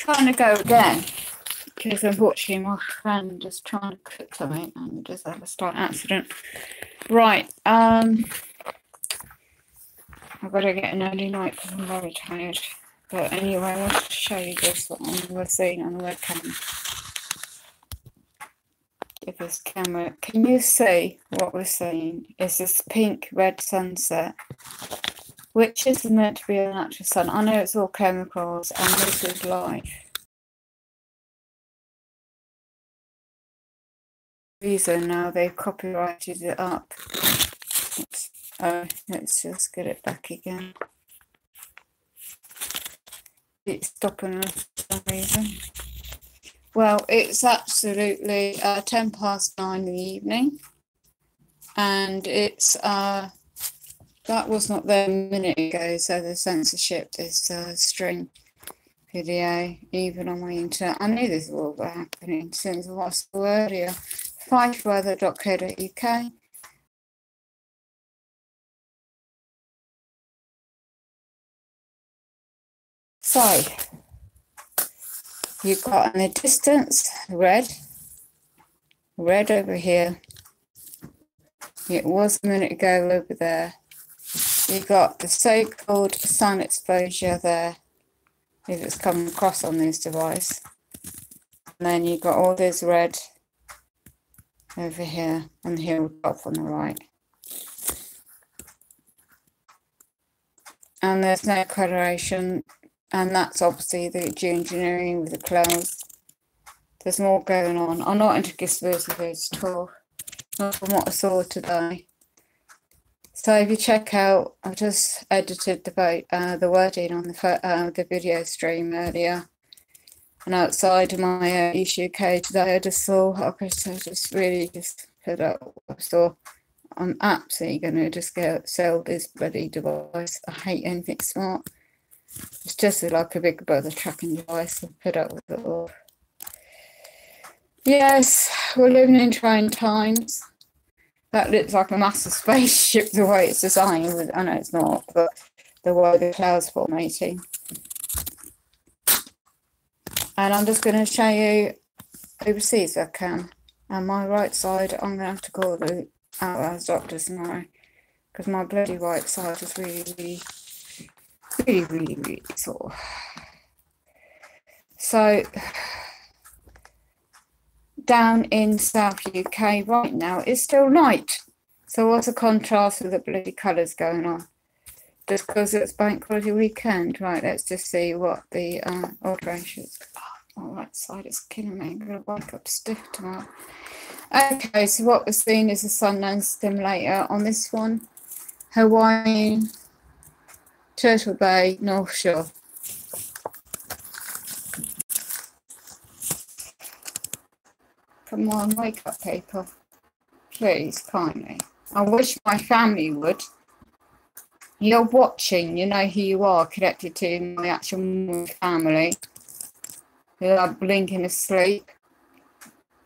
trying to go again because unfortunately my friend is trying to cook something and just had a slight accident. Right, I've got to get an early night because I'm very tired. But anyway, I want to show you this what we're seeing on the webcam. If this camera, can you see what we're seeing? Is this pink red sunset, which is meant to be a natural sun. I know it's all chemicals and this is life. Reason now they've copyrighted it up. Let's just get it back again. It's stopping us for some reason. Well, it's absolutely 9:10 in the evening, and it's that was not there a minute ago. So the censorship is string video, even on my internet. I knew this was all happening since I saw earlier. fightweather.co.uk. So you've got in the distance red over here. It was a minute ago over there. You've got the so-called sun exposure there, if it's coming across on this device. And then you've got all this red over here and the hilltop on the right. And there's no coloration, and that's obviously the geoengineering with the clouds. There's more going on. I'm not into conspiracy theories at all, not from what I saw today. So if you check out, I've just edited the wording on the video stream earlier. And outside of my UK today, I just saw, I just really put up what I saw. I'm absolutely going to just sell this bloody device. I hate anything smart. It's just like a big brother tracking device. I put up with it all. Yes, we're living in trying times. That looks like a massive spaceship the way it's designed. I know it's not, but the way the clouds formating. And I'm just going to show you overseas if I can. And my right side, I'm going to have to call the outhouse doctor tomorrow because my bloody right side is really sore. So down in South UK right now it's still night. So what's the contrast with the bloody colours going on? Just because it's bank holiday weekend. Right, let's just see what the alterations. Oh, my right side is killing me. I'm going to wake up stiff tomorrow. Okay, so what we're seeing is a sundown stimulator on this one. Hawaii, Turtle Bay, North Shore. Come on, wake up, people. Please, kindly. I wish my family would. You're watching, you know who you are, connected to my actual family. Who are blinking asleep.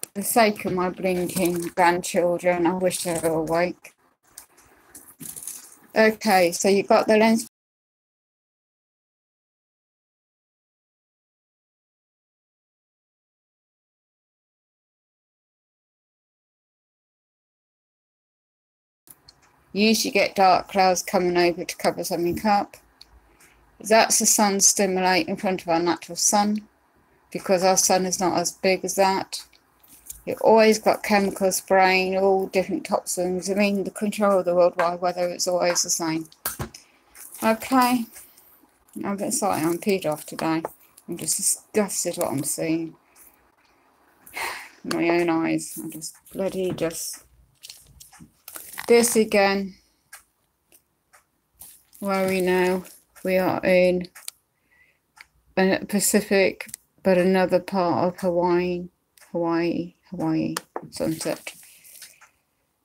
For the sake of my blinking grandchildren, I wish they were awake. Okay, so you've got the lens. You usually get dark clouds coming over to cover something up. That's the sun stimulate in front of our natural sun, because our sun is not as big as that. You've always got chemical spraying, all different toxins. I mean, the control of the worldwide weather is always the same. Okay, I'm excited. I'm peed off today. I'm just disgusted what I'm seeing. My own eyes. I'm just bloody this again. Where we now? We are in Pacific, but another part of Hawaii sunset.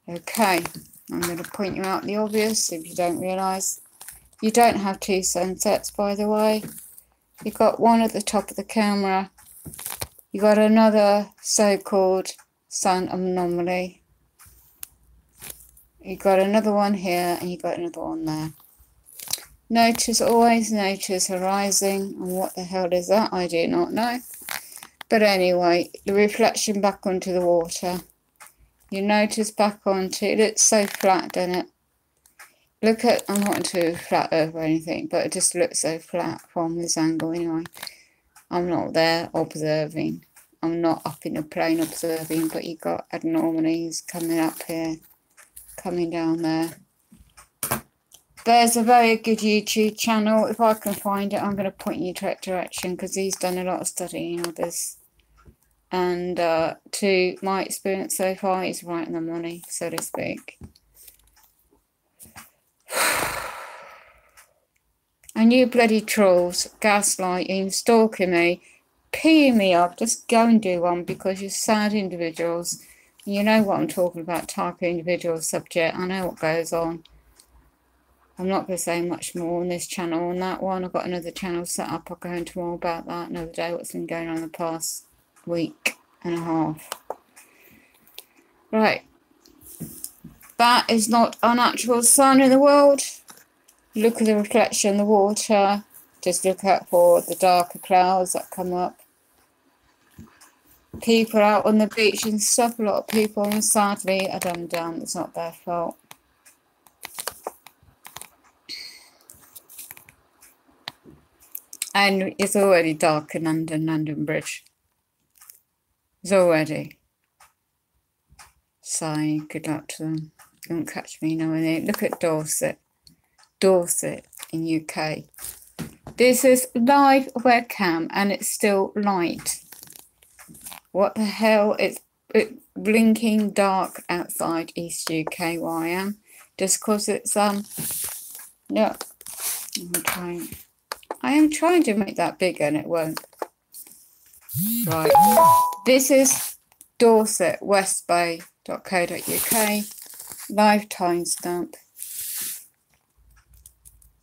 Okay, I'm going to point you out the obvious if you don't realise. You don't have two sunsets, by the way. You've got one at the top of the camera. You've got another so-called sun anomaly. You've got another one here, and you've got another one there. Notice, always notice horizon. And what the hell is that? I do not know. But anyway, the reflection back onto the water. You notice back onto it. It's so flat, doesn't it? Look at, I'm not too flat over anything, but it just looks so flat from this angle anyway. I'm not there observing. I'm not up in the plane observing, but you got anomalies coming up here, coming down there. There's a very good YouTube channel. If I can find it, I'm going to point you to that direction because he's done a lot of studying on this. And to my experience so far, he's right on the money, so to speak. And you bloody trolls, gaslighting, stalking me, peeing me off, just go and do one because you're sad individuals. You know what I'm talking about, type of individual subject. I know what goes on. I'm not going to say much more on this channel. On that one, I've got another channel set up. I'll go into more about that another day, what's been going on the past week and a half. Right. That is not a natural sign in the world. Look at the reflection in the water. Just look out for the darker clouds that come up. People out on the beach and stuff. A lot of people, and sadly, are dumbed down. It's not their fault. And it's already dark in London Bridge. It's already. So, good luck to them. You won't catch me knowing. Look at Dorset. Dorset in UK. This is live webcam and it's still light. What the hell? It's blinking dark outside East UK where I am. Just because it's no. I am trying to make that bigger and it won't. Right. This is Dorset westbay.co.uk live timestamp.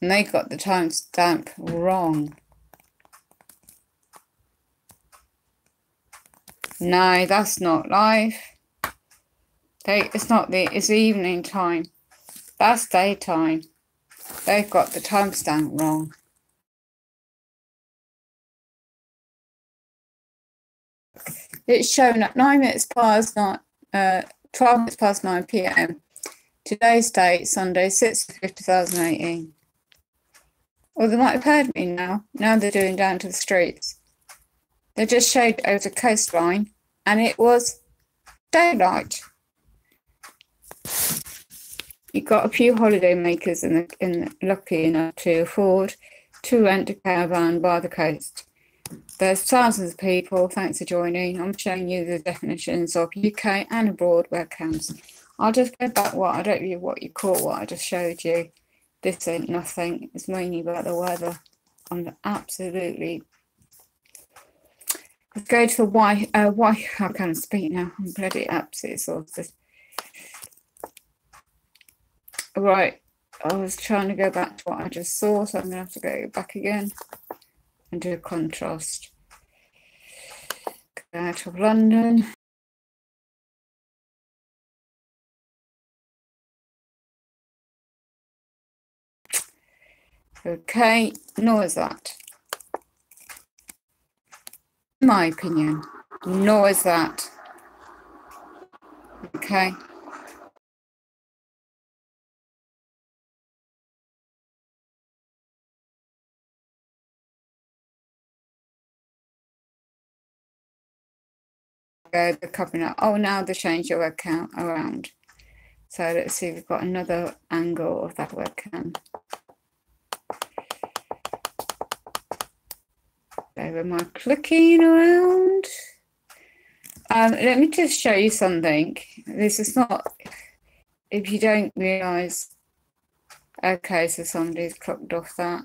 And they got the timestamp wrong. No, that's not live. It's not it's evening time. That's daytime. They've got the timestamp wrong. It's shown at 9 minutes past 9, 12 minutes past 9 p.m. Today's date, Sunday, 6th of 2018. Well, they might have heard me now. Now they're doing down to the streets. They just showed over the coastline and it was daylight. You've got a few holiday makers lucky enough to afford to rent a caravan by the coast. There's thousands of people. Thanks for joining. I'm showing you the definitions of UK and abroad webcams. I'll just go back I don't know what you call what I just showed you. This ain't nothing. It's mainly about the weather. I'm absolutely. Let's go to the why. I can't speak now. I'm bloody absolutely exhausted. Right. I was trying to go back to what I just saw, so I'm going to have to go back again and do a contrast. Go out of London. Okay, nor is that. In my opinion, nor is that. Okay. They're coming up. Oh, now they changed your webcam around. So let's see, we've got another angle of that webcam. There am I clicking around. Let me just show you something. This is not, if you don't realise. Okay, so somebody's clocked off that.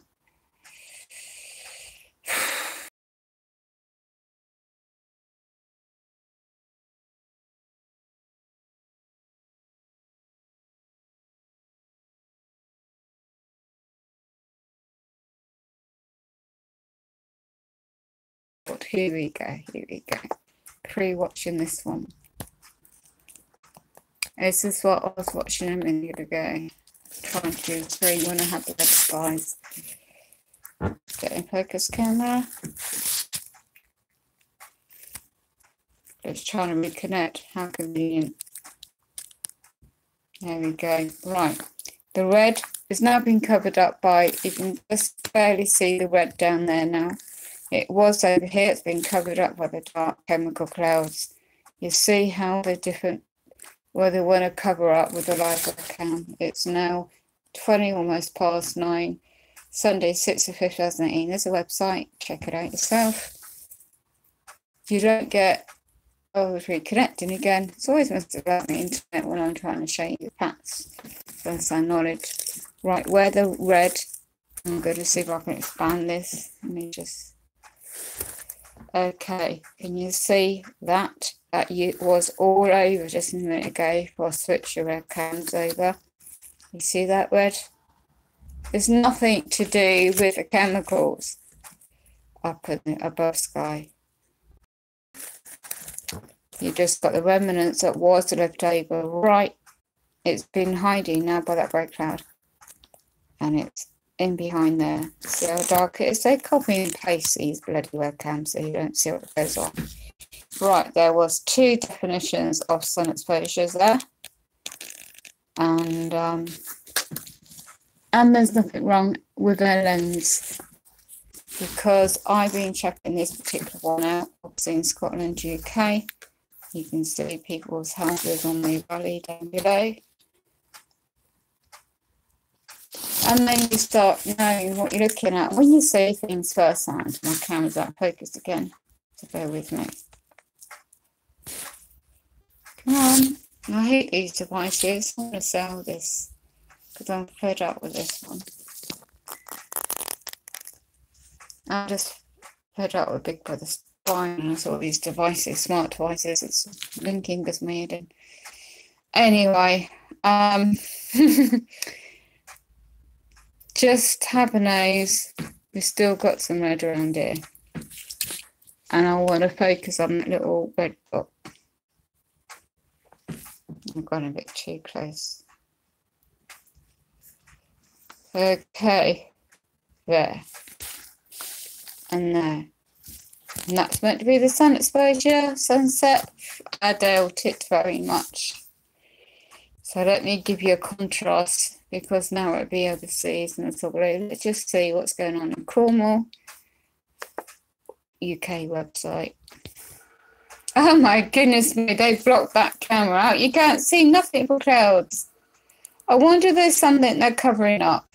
Here we go, here we go. Pre-watching this one. This is what I was watching a minute ago. trying to do three when I had the red skies. Get in focus camera. Just trying to reconnect. How convenient. There we go. Right. The red has now been covered up by, you can just barely see the red down there now. It was over here. It's been covered up by the dark chemical clouds. You see how they're different, where they want to cover up with the light webcam. It's now 20, almost past 9, Sunday, 6th of 2018. There's a website. Check it out yourself. If you don't get, oh, it's reconnecting again. It's always messed about the internet when I'm trying to show you the facts. First I knowledge. Right, where the red, I'm going to see if I can expand this. Let me just, okay, can you see that? That was all over just a minute ago before I switched your webcams over. You see that red? There's nothing to do with the chemicals up in the above sky. You just got the remnants that was left over. Right, it's been hiding now by that grey cloud. And it's in behind there. See how dark it is? They copy and paste these bloody webcams so you don't see what goes on. Right, there was 2 definitions of sun exposures there. And there's nothing wrong with their lens, because I've been checking this particular one out, obviously in Scotland, UK. You can see people's houses on the valley down below. And then you start knowing what you're looking at. When you see things firsthand, my camera's out of focus again, so bear with me. Come on, I hate these devices. I want to sell this because I'm fed up with this one. I'm just fed up with Big Brother spying on all these devices, smart devices. It's linking with me. Anyway, just have a nose. We've still got some red around here. And I want to focus on that little red dot. I've gone a bit too close. Okay. There. And there. And that's meant to be the sun exposure, sunset. I doubt it very much. So let me give you a contrast, because now it'll be overseas and it's all over. Let's just see what's going on in Cornwall. UK website. Oh my goodness me, they've blocked that camera out. You can't see nothing but clouds. I wonder if there's something they're covering up.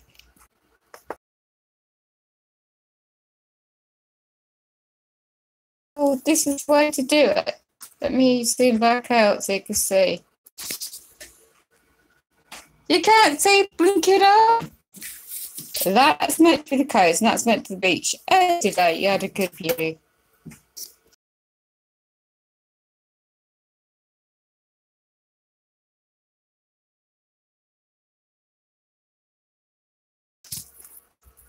Oh, this is the way to do it. Let me zoom back out so you can see. You can't see, blink it up. That's meant to be the coast and that's meant to be the beach. Today you had a good view.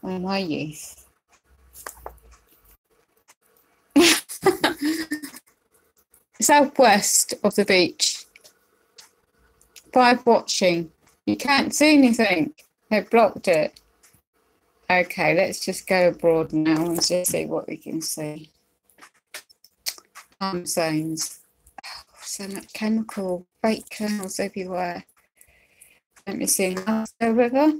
In my youth. Southwest of the beach. 5 watching. You can't see anything. They blocked it. Okay, let's just go abroad now and just see what we can see. Time zones. Oh, so much chemical, fake kernels everywhere. Let me see. The river.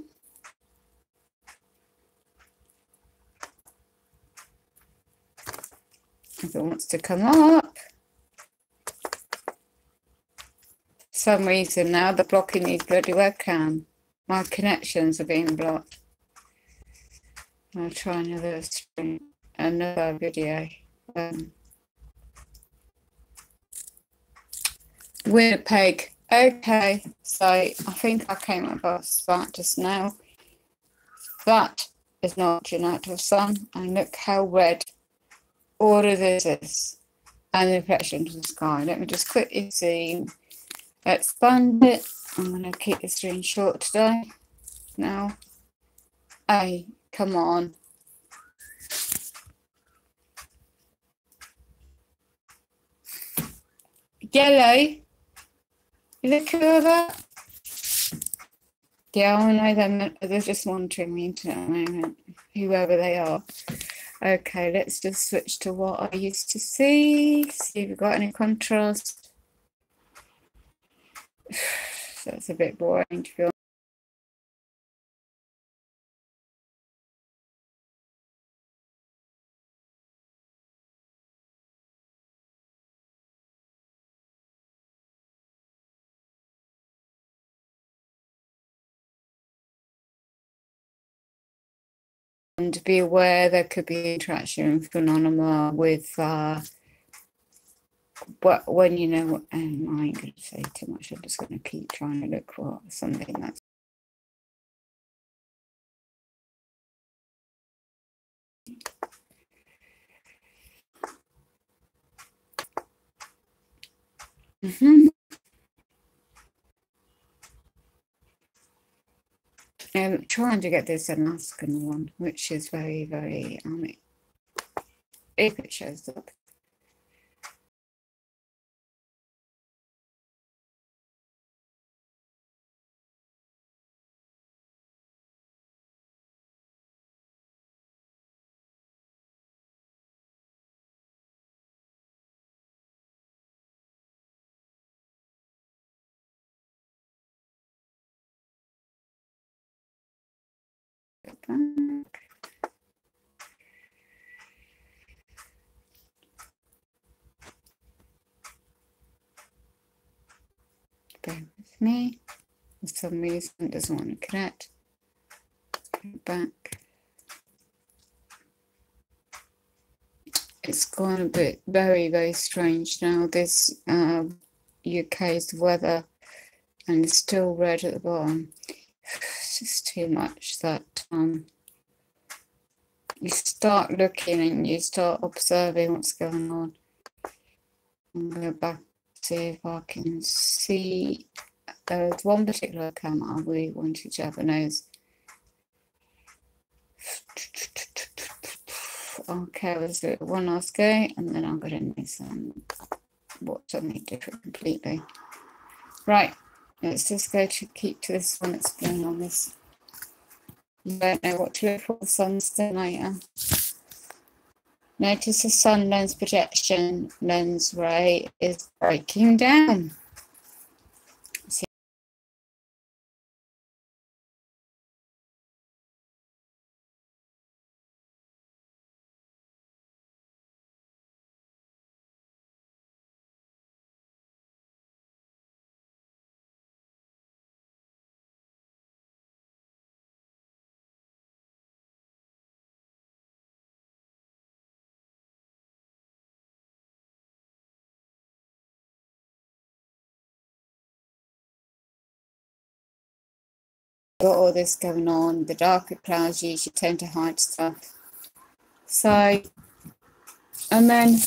If it wants to come up. For some reason now they're blocking these bloody webcam. My connections are being blocked. I'll try another stream, another video. Winnipeg. Okay, so I think I came across that just now. That is not your natural sun, and look how red all of this is, and the reflection to the sky. Let me just quickly zoom, expand it. I'm going to keep the stream short today. Now, hey, come on. Yellow. You look at all that. Yeah, I know them. They're just monitoring the internet at the moment, whoever they are. Okay, let's just switch to what I used to see. See if we've got any contrast. So it's a bit boring to be honest. And to be aware there could be interaction phenomena with when you know what, and I ain't going to say too much. I'm just going to keep trying to look for something that's I'm trying to get this Alaskan one, which is very, very if it shows up. Bear with me. For some reason it doesn't want to connect. Go back. It's gone a bit very, very strange now. This UK's weather, and it's still red at the bottom. It's just too much that you start looking and you start observing what's going on. I'm going to go back, see if I can see. There's one particular account I really wanted to have a nose. Okay, let's do it one last go, and then I'm going to miss what's something different completely. Right, let's just go to keep to this one that's going on this. You don't know what to look for the sun stimulator. Notice the sun lens projection lens ray is breaking down. Got all this going on. The darker clouds usually tend to hide stuff. So, and then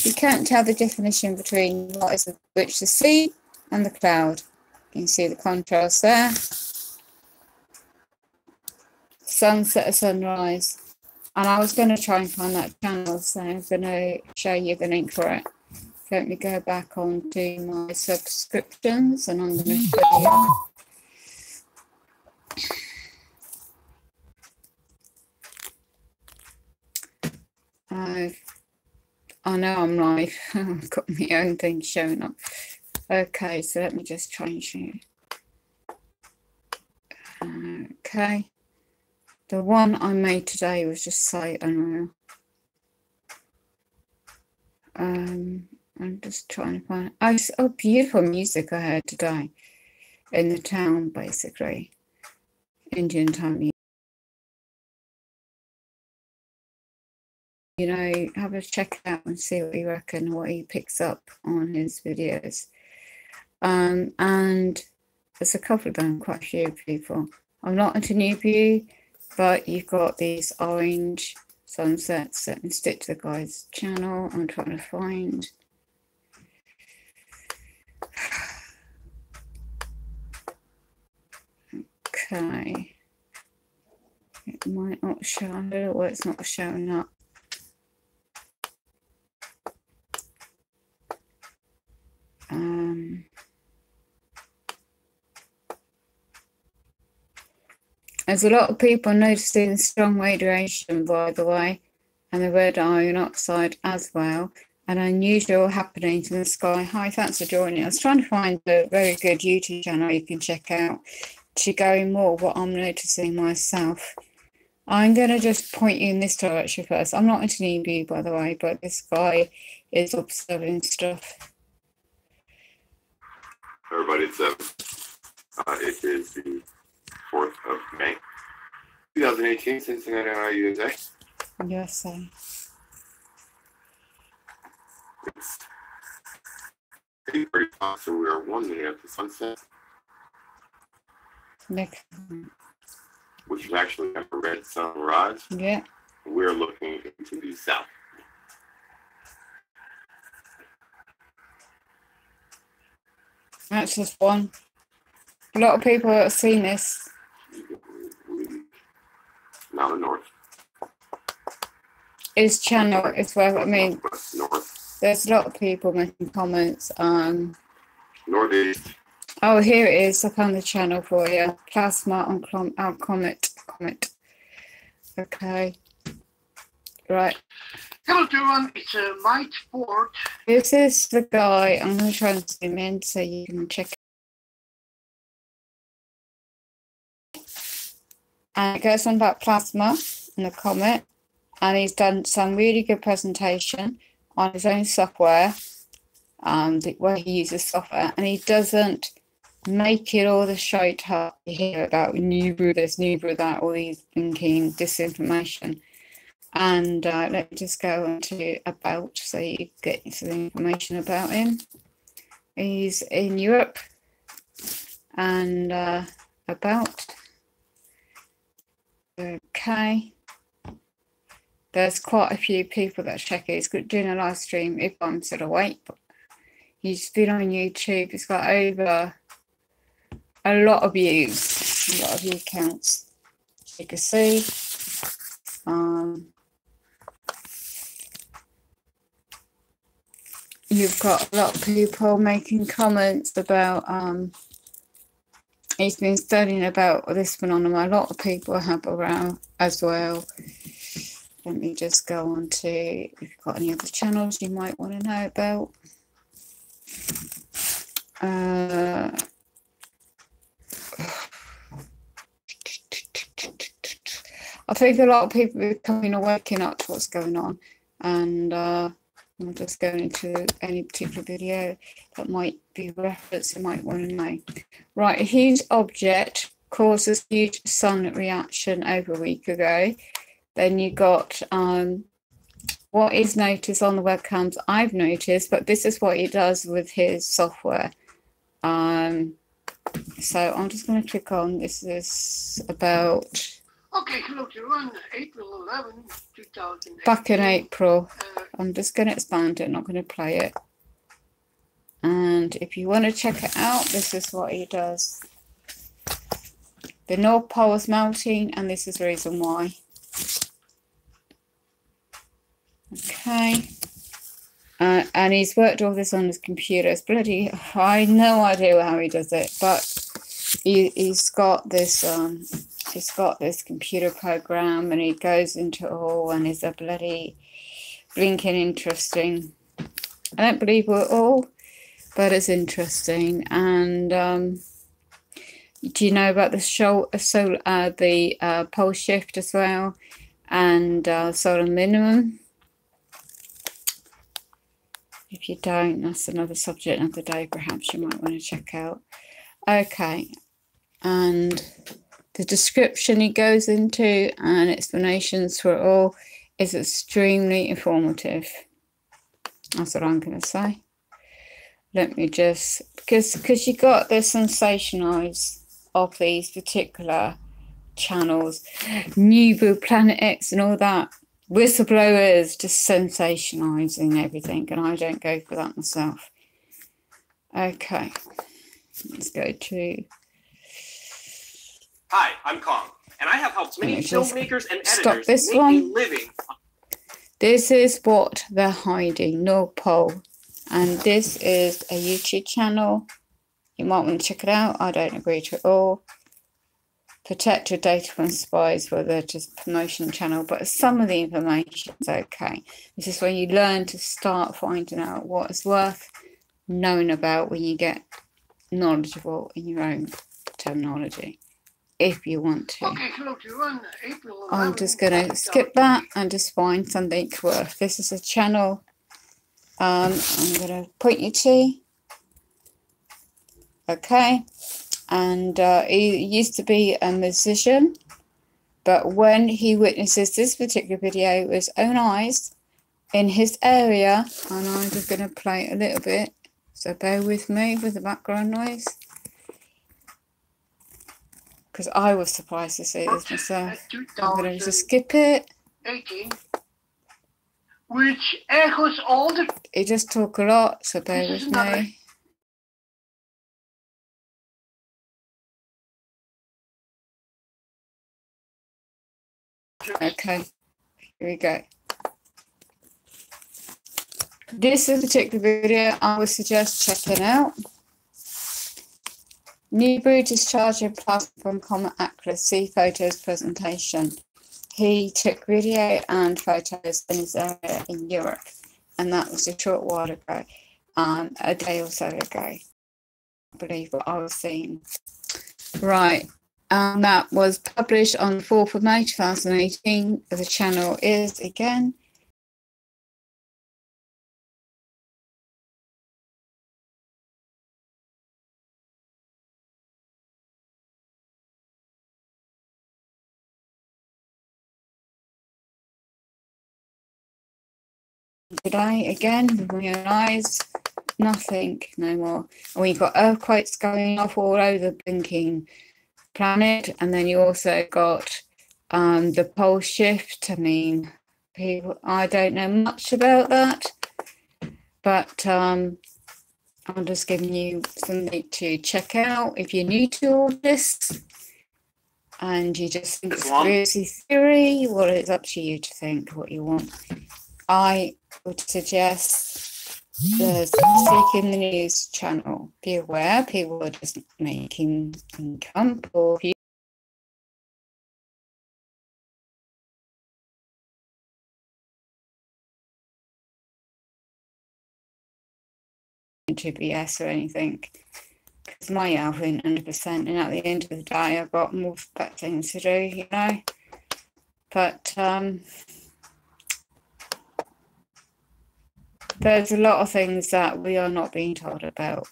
you can't tell the definition between what is which the sea and the cloud. You can see the contrast there. Sunset or sunrise. And I was going to try and find that channel, so I'm going to show you the link for it. Let me go back onto my subscriptions, and I'm going to show you. I know I'm live. I've got my own thing showing up. Okay, so let me just try and show you. Okay. The one I made today was just so unreal. I'm just trying to find. Oh, beautiful music I heard today in the town, basically. Indian town music. You know, have a check out and see what you reckon, what he picks up on his videos. And there's a couple of them, quite a few people. I'm not into New View, but you've got these orange sunsets. Let me stick to the guy's channel. I'm trying to find. Okay. It might not show. I don't know why it's not showing up. There's a lot of people noticing strong radiation, by the way, and the red iron oxide as well, and unusual happenings in the sky. Hi, thanks for joining. I was trying to find a very good YouTube channel you can check out to go more what I'm noticing myself. I'm going to just point you in this direction first. I'm not into Nibiru, by the way, but this guy is observing stuff. Everybody, it is the 4th of May, 2018, Cincinnati, Ohio, USA. USA. It's 8:35, so we are 1 minute after sunset, which is actually a red sunrise. Yeah. We're looking into the south. That's just one. A lot of people have seen this. Now the north. His channel is where, I mean, North. there's a lot of people making comments on. Northeast. Oh, here it is. I found the channel for you. Plasma on comet. Okay. Right. Hello, everyone. It's Mike Ford. This is the guy. I'm going to try and zoom in so you can check. And it goes on about plasma and the comet. And he's done some really good presentation on his own software, the way he uses software. And he doesn't make it all the shite up you hear about Nibiru this, Nibiru that, all these thinking disinformation. And let me just go on to about so you get some information about him. He's in Europe and about. Okay. There's quite a few people that check it. He's doing a live stream if I'm still awake. But he's been on YouTube. He's got over a lot of views, a lot of view counts. You can see. You've got a lot of people making comments about he's been studying about this phenomenon. A lot of people have around as well. Let me just go on to if you've got any other channels you might want to know about. I think a lot of people are becoming waking up to what's going on, and I'm just going into any particular video that might be referenced you might want to know. Right, a huge object causes huge sun reaction over a week ago. Then you got what is noticed on the webcams I've noticed, but this is what he does with his software. So I'm just going to click on, this is about... Okay, hello everyone, April 11, 2008. Back in April. I'm just going to expand it, not going to play it. And if you want to check it out, this is what he does. The North Pole is melting, and this is the reason why. Okay. And he's worked all this on his computer. It's bloody, I have no idea how he does it, but he's got this computer program, and he goes into it all, and it's a bloody blinking interesting. I don't believe we're all, but it's interesting. And do you know about the pole shift as well, and solar minimum? If you don't, that's another subject of the day perhaps you might want to check out. Okay, and the description he goes into and explanations for it all is extremely informative. That's what I'm going to say. Let me just, because you got the sensationalize of these particular channels, Nibiru, Planet X and all that, whistleblowers just sensationalizing everything, and I don't go for that myself. Okay, let's go to... Hi, I'm Kong, and I have helped many filmmakers and editors this make one. a living. This is what they're hiding, North Pole. And this is a YouTube channel. You might want to check it out. I don't agree to it all. protect your data from spies, where they're just promotion channel, but some of the information is okay. This is when you learn to start finding out what is worth knowing about when you get knowledgeable in your own terminology, if you want to. Okay, so look, you're on April 11. I'm just going to skip that and just find something worth. This is a channel I'm going to point you to. Okay. And he used to be a musician, but when he witnesses this particular video with his own eyes in his area, and I'm just going to play a little bit, so bear with me with the background noise, because I was surprised to see this myself. I'm going to just skip it. 18, which echoes all the... He does talk a lot, so bear with me. Okay, here we go. This is a particular video I would suggest checking out. Newbury discharging plasma from Comet Aquila. See photos presentation. He took video and photos in his area in Europe, and that was a short while ago, a day or so ago. I believe what I was seeing. Right. That was published on the 4th of May 2018. The channel is again today again with my own eyes. Nothing, no more. And we've got earthquakes going off all over the blinking planet, and then you also got the pole shift. I mean, people, I don't know much about that, but I'm just giving you something to check out if you're new to all this and you just think it's conspiracy theory. Well, it's up to you to think what you want. I would suggest the Seeking the News channel. Be aware, people are just making income for you. To BS or anything, because my hour isn't 100%, and at the end of the day I've got more better things to do, you know. But there's a lot of things that we are not being told about.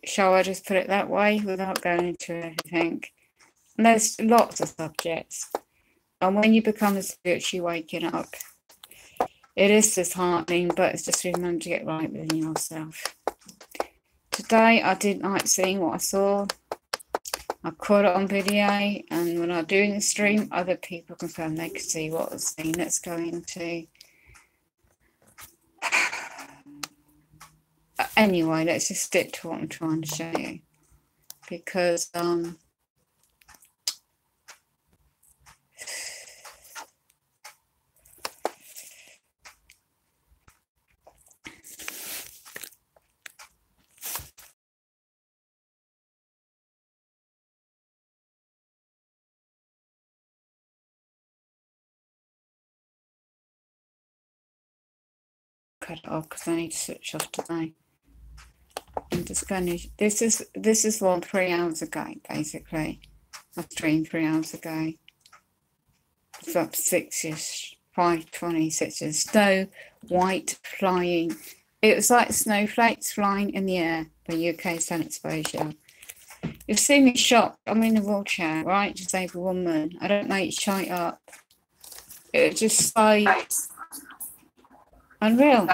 Shall I just put it that way without going into everything? And there's lots of subjects, and when you become a spiritually waking up, it is disheartening, but it's just remember to get right within yourself. Today I didn't like seeing what I saw. I caught it on video, and when I'm doing the stream, other people confirm they could see what I was seeing. Let's go into... Anyway, let's just stick to what I'm trying to show you, because cut it off because I need to switch off today. I'm just going to, this is one 3 hours ago, basically. I streamed 3 hours ago. It's up 6ish, 5:26. Snow white flying. It was like snowflakes flying in the air for UK sun exposure. You've seen me shocked. I'm in a wheelchair, right? Disabled woman. I don't make shite up. It just like unreal.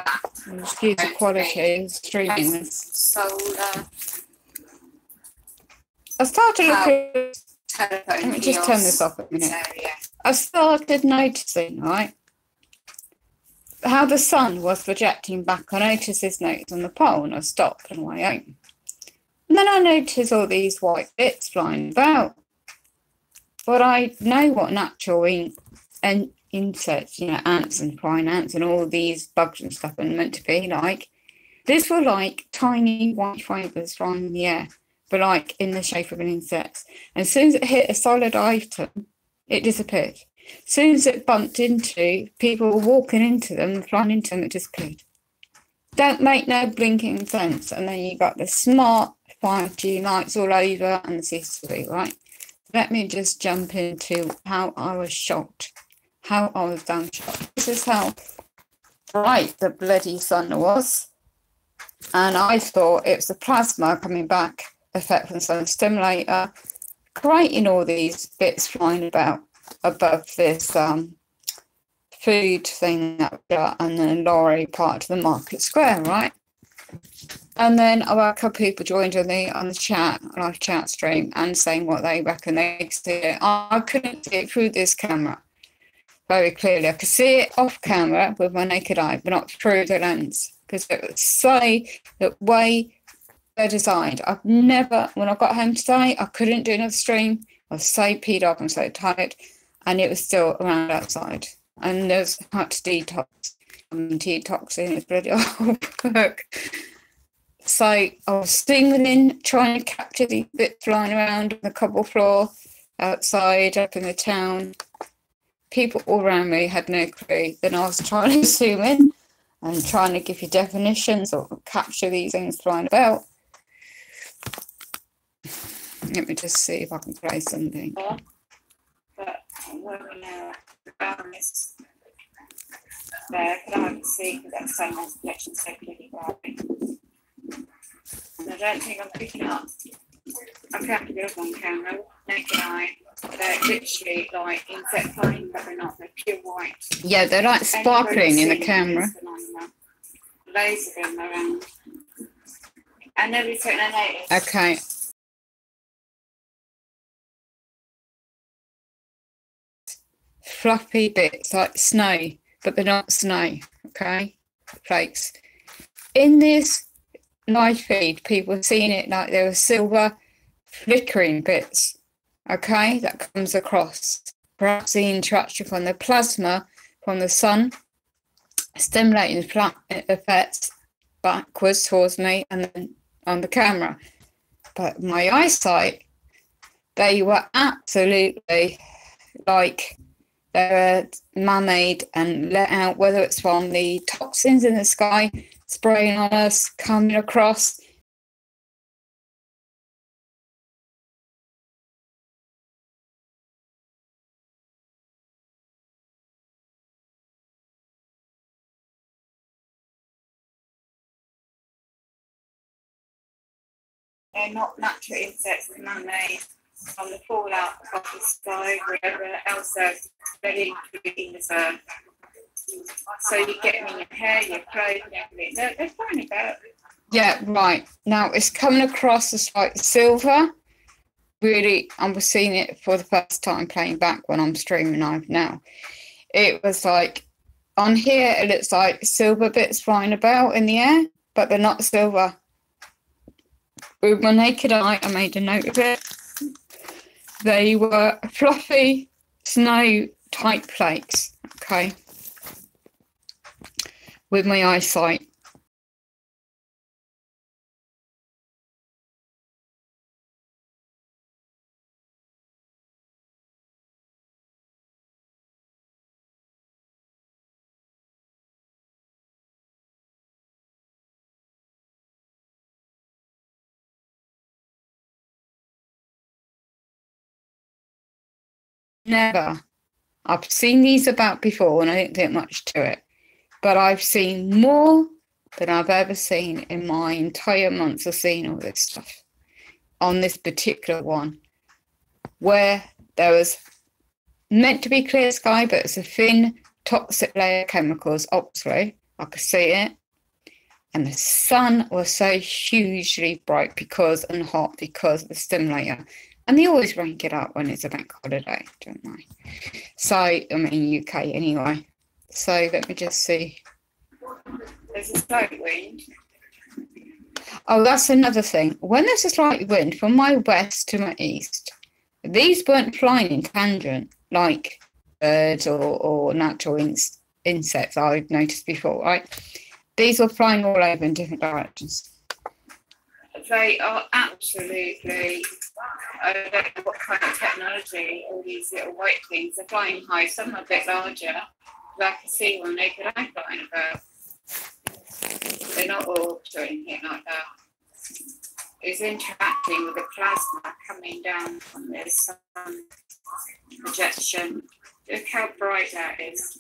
Excuse the quality of streaming this. Solar. I started looking. Let me just turn this off a minute. I started noticing, right, how the sun was projecting back. I noticed this notice on the pole, and I stopped on my own. And then I noticed all these white bits flying about. But I know what natural insects, you know, ants and flying ants and all these bugs and stuff are meant to be like. These were like tiny white fibres flying in the air. but like in the shape of an insect. And as soon as it hit a solid item, it disappeared. As soon as it bumped into people were walking into them, flying into them, it disappeared. Don't make no blinking sense. And then you got the smart 5G lights all over and the CCTV, right? Let me just jump into how I was shocked, how I was damn shocked. This is how bright the bloody sun was. And I thought it was the plasma coming back, effect from the sun stimulator, creating all these bits flying about above this food thing that we got, and the lorry part of the market square, right? And then a couple of people joined on the chat, live chat stream, and saying what they reckon they could see it. I couldn't see it through this camera very clearly. I could see it off camera with my naked eye, but not through the lens, because it was so the way they're designed. I've never, when I got home today, I couldn't do another stream. I was so peed off and so tired, and it was still around outside. And there's had to detox. Detoxing is bloody hard work. So I was stinging, trying to capture these bits flying around on the cobble floor outside up in the town. People all around me had no clue. Then I was trying to zoom in and trying to give you definitions or capture these things flying about. Let me just see if I can play something. But where we now around this there, because I can see because that same as collection so clearly bright. And I don't think I'm picking up. I can't get up on camera, naked eye. They're literally like insect flying, but they're not. They're pure white. Yeah, they're like sparkling in the camera. Loads of them around. And nobody's taking a notice. Okay. Fluffy bits like snow, but they're not snow, okay? Flakes. In this live feed, people are seeing it like there were silver flickering bits, okay, that comes across. Perhaps the interaction from the plasma from the sun stimulating the effects backwards towards me and then on the camera. But my eyesight, they were absolutely like they were man-made and let out, whether it's from the toxins in the sky spraying on us, coming across. They're not natural insects, they're man-made from the fallout of the sky, wherever else there's ready to be in this earth. So you get them in your hair, your clothes, and everything. They're fine about it. Yeah, right. Now it's coming across as like silver. Really, I'm seeing it for the first time playing back when I'm streaming live now. It was like on here, it looks like silver bits flying about in the air, but they're not silver. With my naked eye, I made a note of it. They were fluffy snow type flakes, okay, with my eyesight. Never. I've seen these about before and I didn't think much to it. But I've seen more than I've ever seen in my entire months of seeing all this stuff. On this particular one, where there was meant to be clear sky, but it's a thin toxic layer of chemicals, obviously. I could see it. And the sun was so hugely bright and hot because of the stimulator. And they always rank it up when it's a bank holiday, don't they? So, I mean, UK anyway. So let me just see. There's a slight wind. Oh, that's another thing. When there's a slight wind from my west to my east, these weren't flying in tangent like birds or natural insects I've noticed before, right? These were flying all over in different directions. They are absolutely, I don't know what kind of technology, all these little white things are flying high. Some are a bit larger, but I can see one naked eye flying about. They're not orbs or anything like that. It's interacting with the plasma coming down from this projection. Look how bright that is.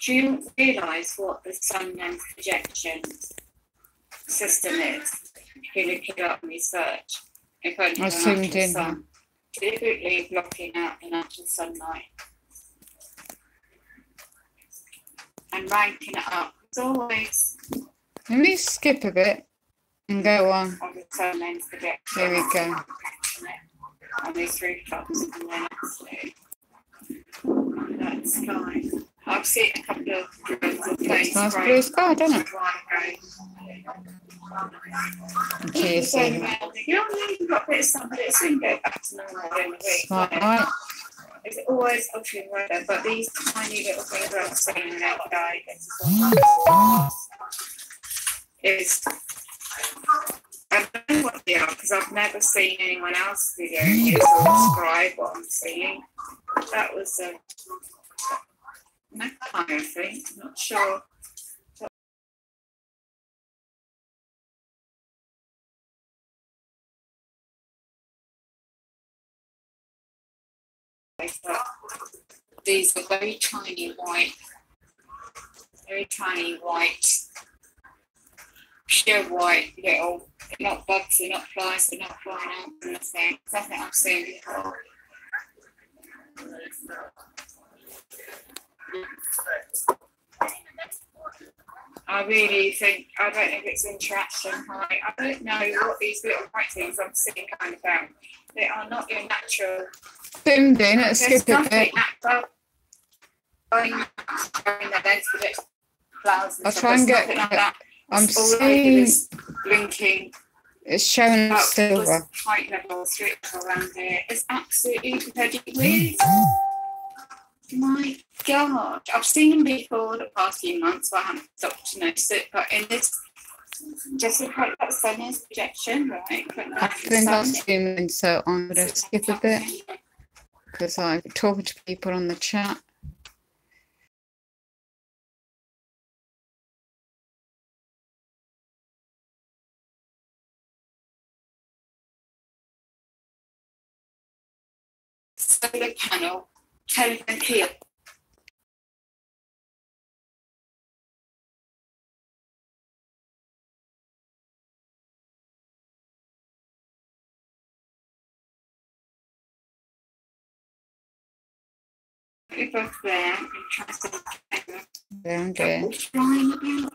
Do you realise what the sun lens projection system is? If you look it up and research, if only I zoomed in. sun, deliberately blocking out the natural sunlight and ranking it up. It's always Let me skip a bit and go on. on the sun lens projection. Here we go. On these rooftops, and then actually that's fine. I've seen a couple of drones of planes. Nice blue sky, doesn't it? Okay, so You've got a bit of sun, but it's soon go back to normal in the week. right. It's always altering weather, but these tiny little things I've seen in outside is I don't know what they are because I've never seen anyone else video use or describe what I'm seeing. That was a magpie, I think. I'm not sure. These are very tiny white, pure white little. They're not bugs, they're not flies, they're not flying out from the thing. Nothing I've seen before. I really think, I don't know if it's interaction high. I don't know what these little white things I'm seeing kind of about. They are not your natural. Zoomed in, let's skip a bit. I'll try and get. I'm seeing blinking. it's showing silver. Height level strips around here. It's absolutely incredibly weird. My God, I've seen them before the past few months, so I haven't stopped to notice it. But in this, just look like that sun is projection, right? I think I'll zoom in, so I'm going to skip a bit because I'm talking to people on the chat. Solar panel, telephone key. If I'm there and trust There I'm doing. flying about.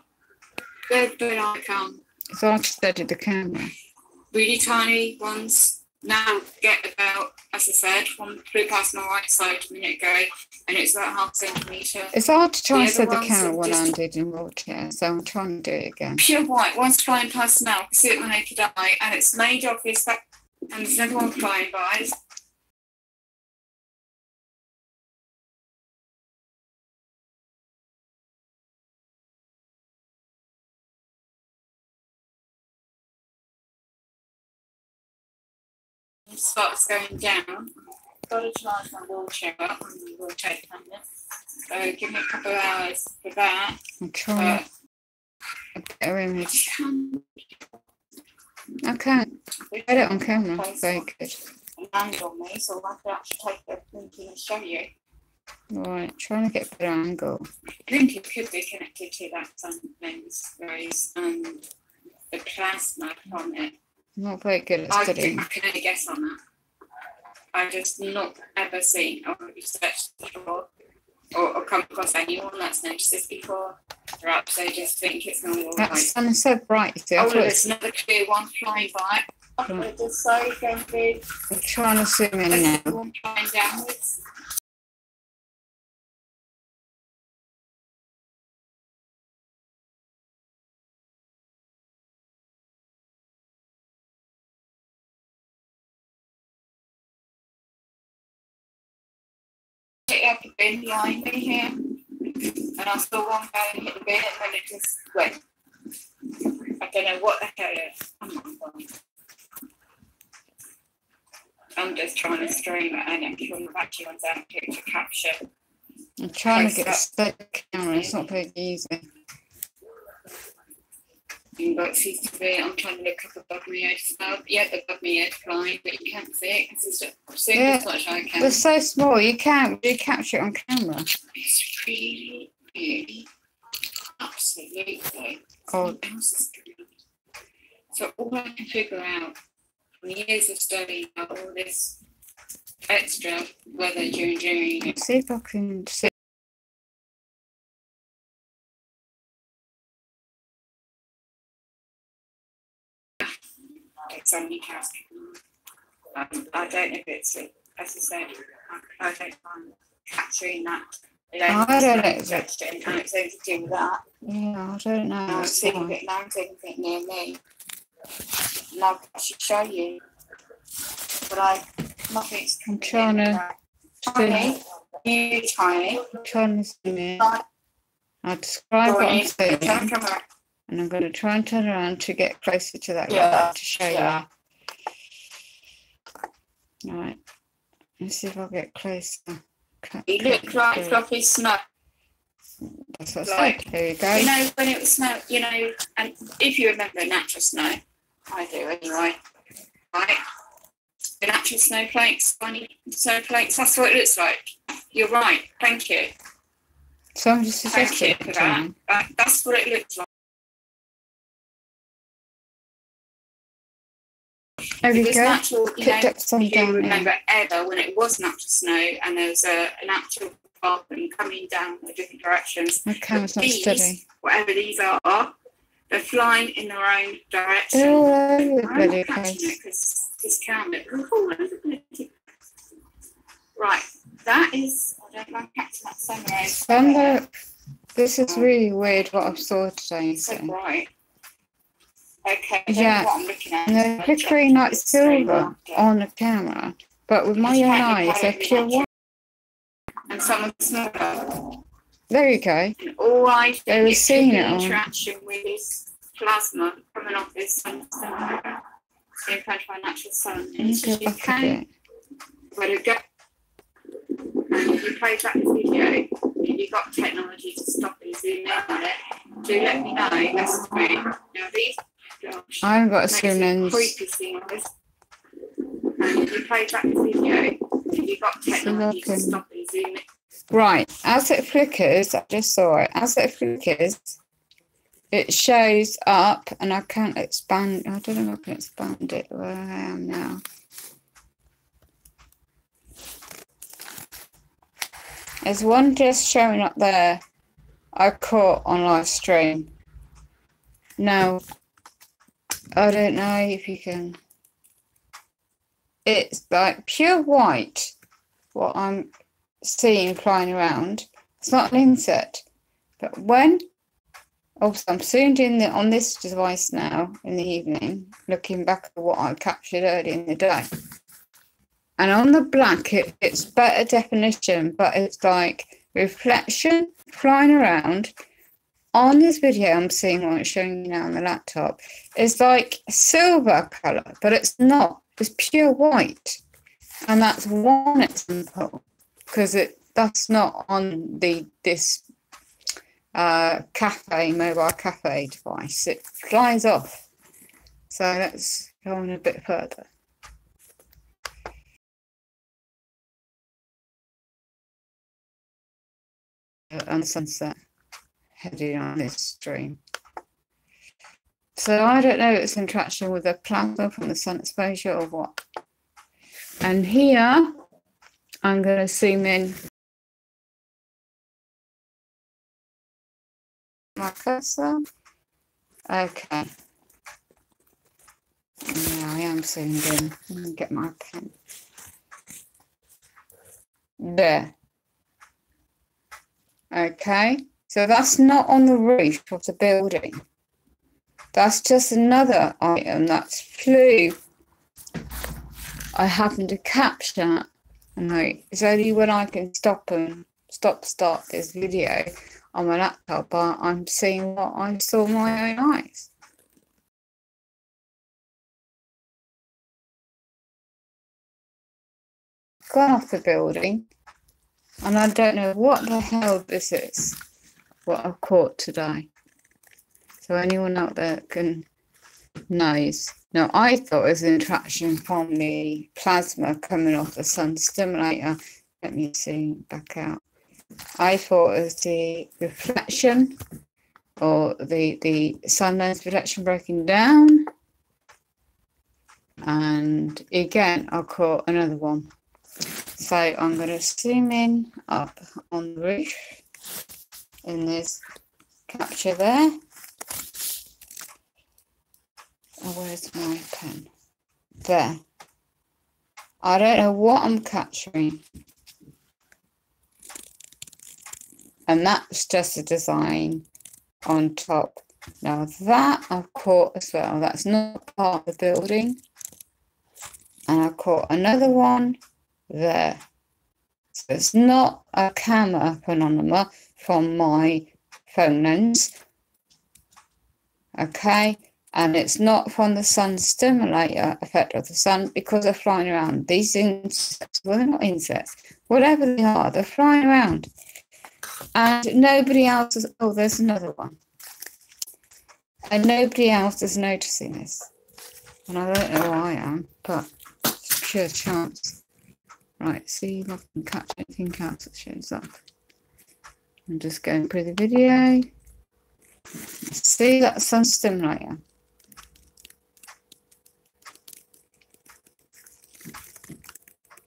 But I can't. It's hard to steady the camera. Really tiny ones. Now get about, as I said, one flew past my right side a minute ago, and it's about half centimetre. It's hard to try and The set other the ones camera are when just- I'm did in wheelchair, so I'm trying to do it again. Pure white, one's flying past now, I can see it with my naked eye, and it's made obvious that, and there's another one flying by. It starts going down. Got to charge my wheelchair up and we will take on this. So give me a couple of hours for that. I'm trying a better image. I can't get it on camera. Very good. Land on me, so I can actually take the printing and show you. Right, trying to get a better angle. Printing could be connected to that sun lens rays and the plasma from it. I'm not very good at I studying. can only guess on that. I've just not ever seen or researched before or come across anyone that's noticed this before. Perhaps they just think it's normal. That sun is so bright, you see. I Oh, thought there's another clear one flying by. Right. The side going big. I'm trying to zoom in There's now. one flying downwards. Hit up a bin behind me here, and I saw one go and hit the bin, and then it just went. don't know what the hell it is. I'm just trying to stream it and then come back to you on that picture capture. I'm trying to get a steady camera, it's not very easy. But it seems to be, I'm trying to look up above my head. Yeah, above my head flying, but you can't see it because it's zoom as much as I can. They're so small, you can't really capture it on camera. It's really, really, absolutely odd. So all I can figure out from years of studying about all this extra weather during Let's see if I can see. it's only casting. I don't know if it's, as I said, I don't mind capturing that. I don't know. And it's anything to do with that. Yeah, I don't know. Now I'm seeing anything near me. And I should show you. But nothing's. I'm trying to. Tiny. You tiny. I'm trying to zoom in. I'll describe what I'm seeing. And I'm going to try and turn around to get closer to that guy to show you. Right. Let's see if I'll get closer. You look like fluffy snow. That's what I said. There you go. You know, when it was snow, you know, and if you remember natural snow, I do anyway, right? The natural snowflakes, funny snowflakes, that's what it looks like. You're right. Thank you. Somebody suggested for that. That's what it looks like. There we Because go. natural, you know, Picked up some if you down remember there. ever when it was natural snow and there was an actual carbon coming down in different directions. My camera's not these, steady. whatever these are, they're flying in their own direction. They're all over the I'm bloody not catching place. it because this camera. Right, that is. I don't like catching that sunrise. This is really weird what I saw today. It's so bright. Okay, Yeah, what I'm looking at. and they're flickering like silver on the camera, but with my own eyes, they're pure white. And someone smaller. There you go. And all I They think were is seeing the it on. interaction with this plasma coming off this sun. It's being fed by natural sun. And Let me it's go just you back a can, bit. but it go. And if you play back the video, if you've got technology to stop and zoom in on it, do let me know. Message me. Now these. Gosh, I haven't got a makes zoom it lens. creepy seeing this. And if you play back the video, if you've got technology to stop and zoom in. Right, as it flickers, I just saw it. As it flickers, it shows up, and I can't expand. I don't know if I can expand it where I am now. There's one just showing up there. I caught on live stream. Now, I don't know if you can. It's like pure white. What I'm seeing flying around. It's not an insect, but when I'm zoomed in on this device now in the evening, looking back at what I captured earlier in the day, and on the black it's better definition, but it's like reflection flying around. On this video I'm seeing what it's showing you now on the laptop, it's like silver colour, but it's not. It's pure white, and that's one example. Because that's not on this mobile cafe device. It flies off. So let's go on a bit further. And sunset heading on this stream. So I don't know if it's interaction with the plasma from the sun exposure or what. And here I'm going to zoom in my cursor. Okay. Yeah, I am zoomed in. Let me get my pen. There. Okay. So that's not on the roof of the building. That's just another item that's flew. I happen to capture. And it's only when I can stop this video on my laptop, I'm seeing what I saw with my own eyes. gone off the building, and I don't know what the hell this is, what I've caught today. So anyone out there can knows. Now, I thought it was an interaction from the plasma coming off the sun stimulator. Let me see, back out. I thought it was the reflection or the sun lens reflection breaking down. And again, I caught another one. So I'm going to zoom in up on the roof in this capture there. Oh, where's my pen? There. I don't know what I'm capturing. And that's just a design on top. Now that I've caught as well. That's not part of the building. And I caught another one there. So it's not a camera phenomena from my phone lens. Okay. And it's not from the sun stimulator effect of the sun because they're flying around. These insects, well, they're not insects. Whatever they are, they're flying around. And nobody else is, oh, there's another one. And nobody else is noticing this. And I don't know why I am, but it's pure chance. Right, see if I can catch anything else that shows up. I'm just going through the video. See that sun stimulator.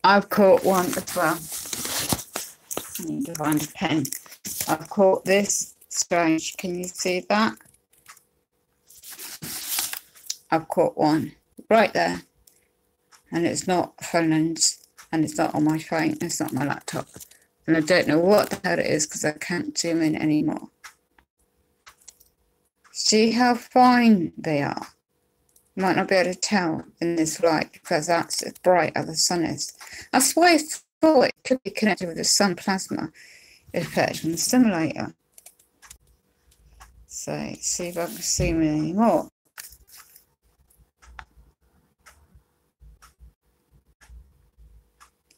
I've caught one as well. I need to find a pen. I've caught this. Strange. Can you see that? I've caught one right there. And it's not phone lens. And it's not on my phone. It's not my laptop. And I don't know what the hell it is because I can't zoom in anymore. See how fine they are? Might not be able to tell in this light because that's as bright as the sun is. That's why I thought it could be connected with the sun plasma effect from the stimulator. So see if I can zoom in anymore.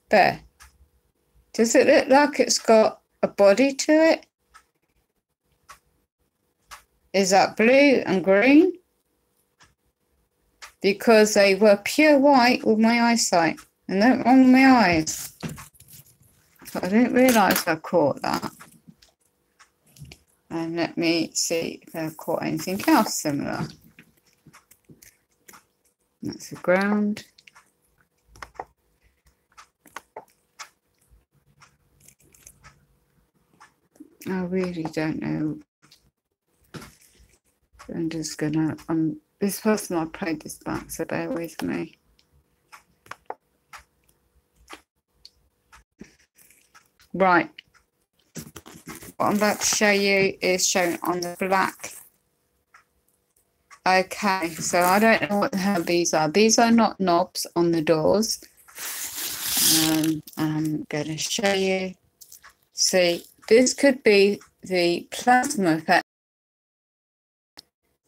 There. Does it look like it's got a body to it? Is that blue and green? Because they were pure white with my eyesight. And nothing wrong with my eyes. But I didn't realise I caught that. And let me see if I've caught anything else similar. That's the ground. I really don't know. I'm just gonna, this person I played this back, so bear with me. Right. What I'm about to show you is shown on the black. Okay, so I don't know what the hell these are. These are not knobs on the doors. I'm going to show you. See, this could be the plasma effect,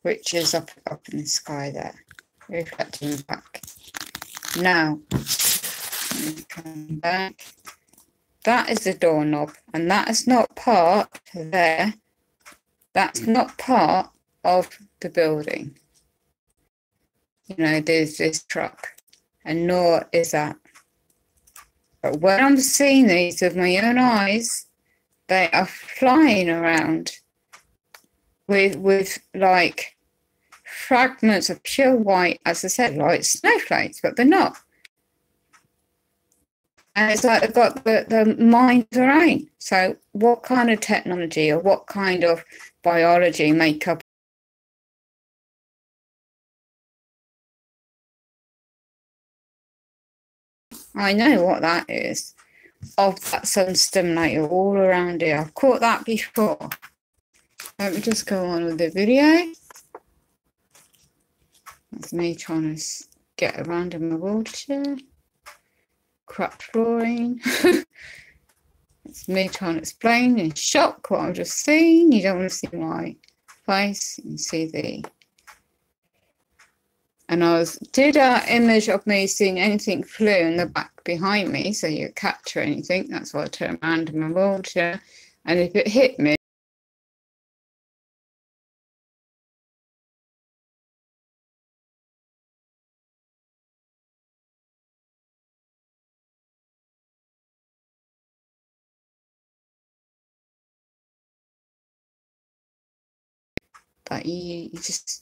which is up in the sky there, reflecting back. Now, come back. That is the doorknob, and that is not part there. That's not part of the building. You know, there's this truck, and nor is that. But when I'm seeing these with my own eyes, they are flying around with like fragments of pure white, as I said, like snowflakes, but they're not. And it's like they've got the mind of their own. So what kind of technology or what kind of biology makeup? I know what that is. Of that sun stimulator all around here. I've caught that before. Let me just go on with the video. That's me trying to get around in my wheelchair. Crap flooring. It's me trying to explain in shock what I've just seen. You don't want to see my face. You can see the And did our image of me seeing anything flew in the back behind me, so you capture anything. That's why I turn around in my wheelchair. And if it hit me, that you just...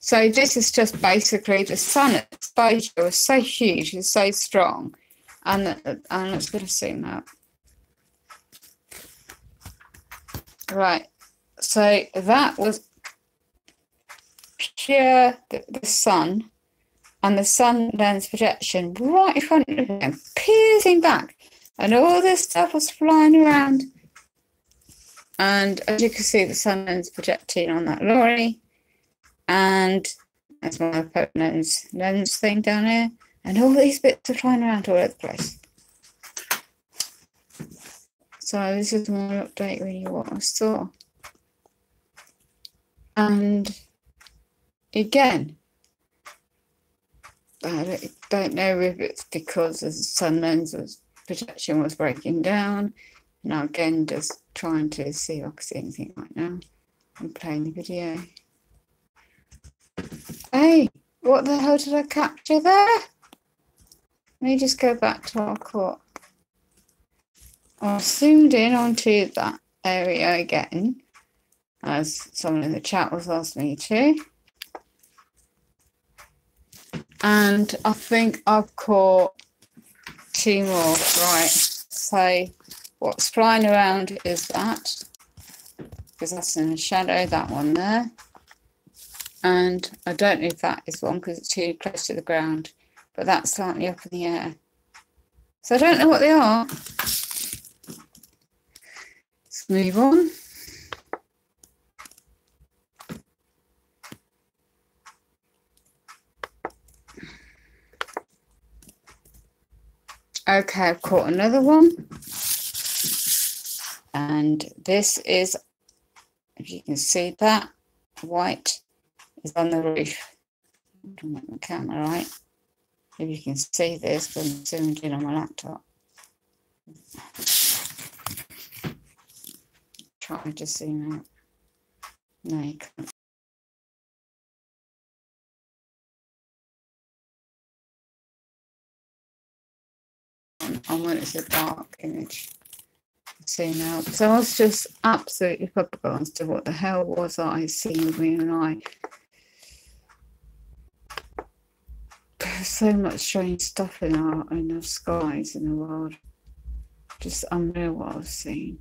So this is just basically the sun exposure was so huge, it's so strong. And let's get a zoom out. Right, so that was pure the sun, and the sun lens projection right in front of him, piercing back, and all this stuff was flying around. And as you can see, the sun lens projecting on that lorry, and that's my lens thing down here, and all these bits are flying around all over the place. So this is my update, really, what I saw. And again, I don't know if it's because the sun lens projection was breaking down. Now again, just trying to see if I can see anything right now. I'm playing the video. Hey, what the hell did I capture there? Let me just go back to our court. I zoomed in onto that area again, as someone in the chat was asking me to. And I think I've caught 2 more. Right, so what's flying around is that, because that's in the shadow, that one there. And I don't know if that is one because it's too close to the ground, but that's slightly up in the air. So I don't know what they are. Let's move on. Okay, I've caught another one. And this is, if you can see that, white is on the roof. I can make my camera right. If you can see this, but I'm zoomed in on my laptop. Try to zoom out. No, you can't. And when it's a dark image. See now, so I was just absolutely flabbergasted to what the hell was I seeing with me and I. There's so much strange stuff in our skies in the world. Just unreal what I was seeing.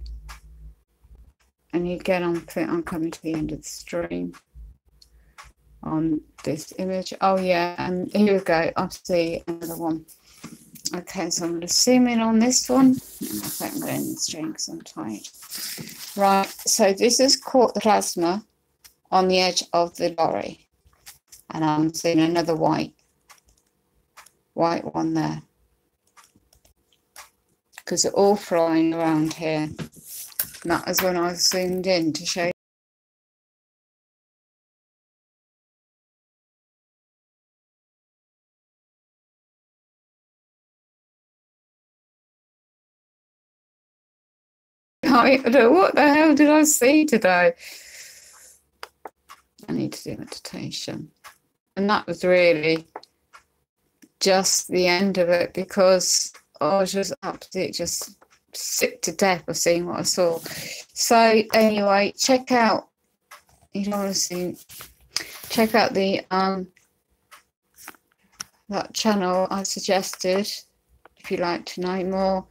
And again, I'm coming to the end of the stream on this image. Oh yeah, and here we go. I see another one. Okay, so I'm going to zoom in on this one. I think I'm going to the stream because I'm tired. Right, so this has caught the plasma on the edge of the lorry. And I'm seeing another white one there. Because they're all flying around here. And that was when I zoomed in to show you. What the hell did I see today? I need to do meditation. And that was really just the end of it, because I was just absolutely just sick to death of seeing what I saw. So anyway, check out, you don't want to see, check out the that channel I suggested if you'd like to know more.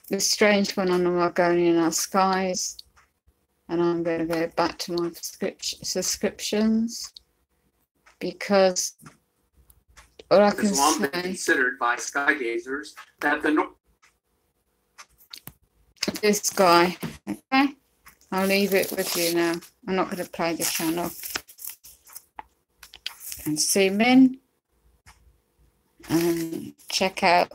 The strange phenomenon going in our skies, and I'm going to go back to my subscriptions, because all I can It's long been say, considered by skygazers that the this guy, okay, I'll leave it with you now. I'm not going to play the channel. And zoom in and check out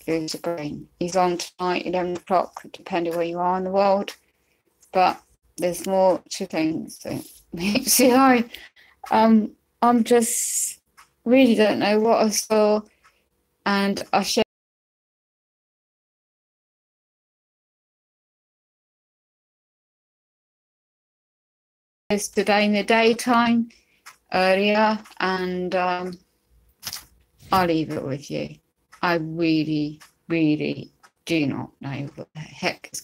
Who's Green. He's on tonight, 11 o'clock, depending where you are in the world. But there's more to things. So, see, I'm just really don't know what I saw, and I shared this today in the daytime earlier, and I'll leave it with you. I really, really do not know what the heck is